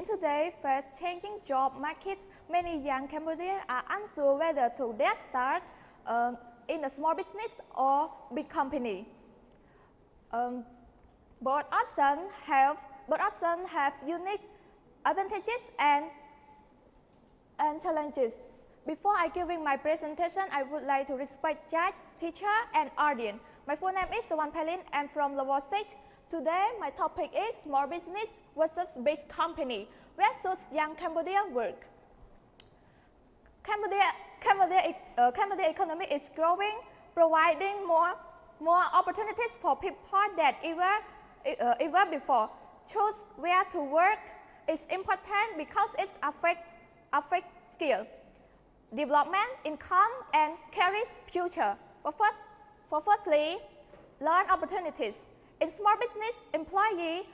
In today's fast-changing job markets, many young Cambodians are unsure whether to start in a small business or big company. Both options have unique advantages and challenges. Before I giving my presentation, I would like to respect judge, teacher, and audience. My full name is Sawan Pailin. I'm from level 6. Today, my topic is small business versus big company. Where should young Cambodia work? Cambodia economy is growing, providing more opportunities for people than ever before. Choose where to work is important because it affects skill, development, income, and career future. Firstly, learn opportunities. In small business, employee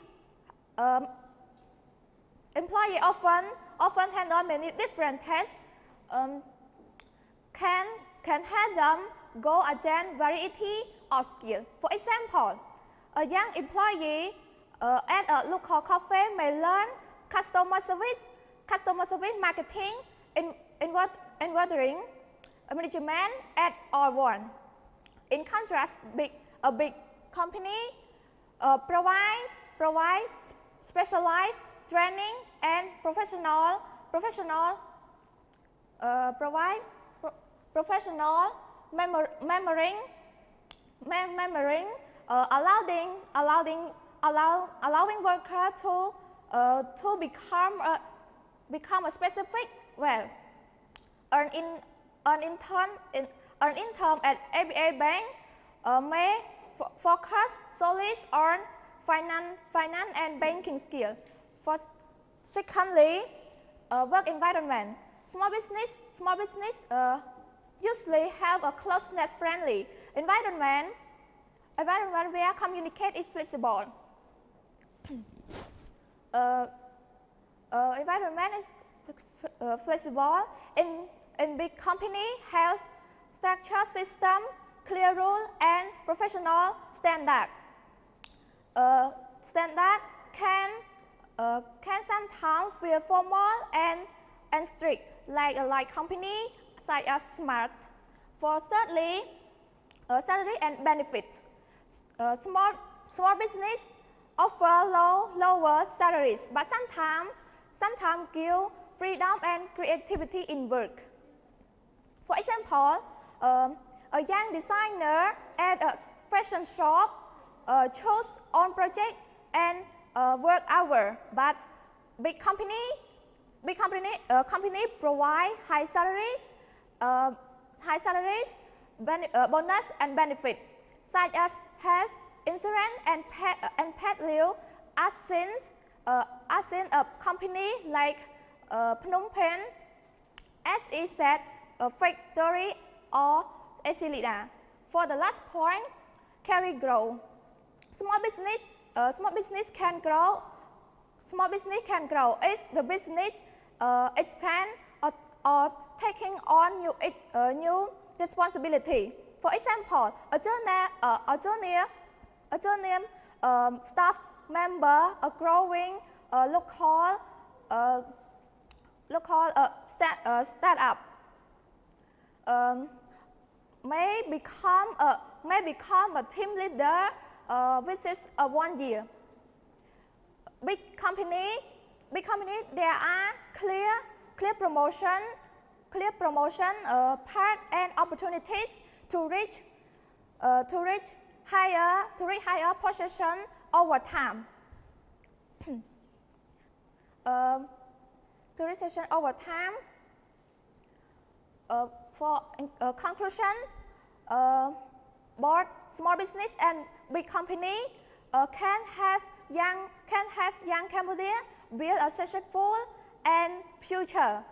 often handle many different tasks. Can help them go again variety of skill. For example, a young employee at a local cafe may learn customer service marketing, inventory, management at all one. In contrast, a big company provide specialized training and professional memorizing, allowing worker to become a specific well. Earn income at ABA Bank may focus solely on finance and banking skill. Secondly, work environment. Small business usually have a close-knit friendly environment where communicate is flexible. Environment is flexible. In big company has structured system, clear rule, and professional standard. Standard can sometimes feel formal and strict, like a company such as Smart. For thirdly, salary and benefits. Small business offer lower salaries, but sometimes give freedom and creativity in work. For example, a young designer at a fashion shop chose own project and work hour, but big company provide high salaries, bonus and benefit, such as health insurance and pet leave, as in a company like Phnom Penh, SEZ Factory or Esilida. For the last point, career growth. Small business can grow if the business expand or taking on new responsibility. For example, a junior staff member, a growing local startup may become a team leader within 1 year. Big company there are clear promotion path and opportunities to reach higher position over time. For conclusion, both small business and big company can have young Cambodia build a successful and future.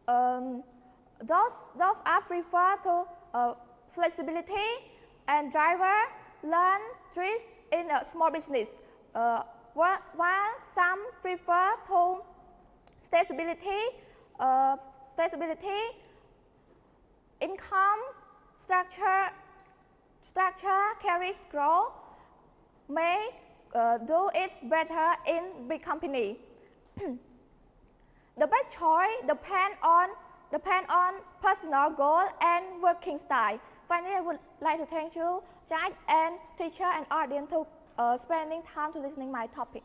Those are prefer to flexibility and driver learn tricks in a small business, while some prefer to stability, income, structure, career growth may do it better in big company. The best choice depend on personal goal and working style. Finally, I would like to thank you, judge and teacher and audience to spending time to listening my topic.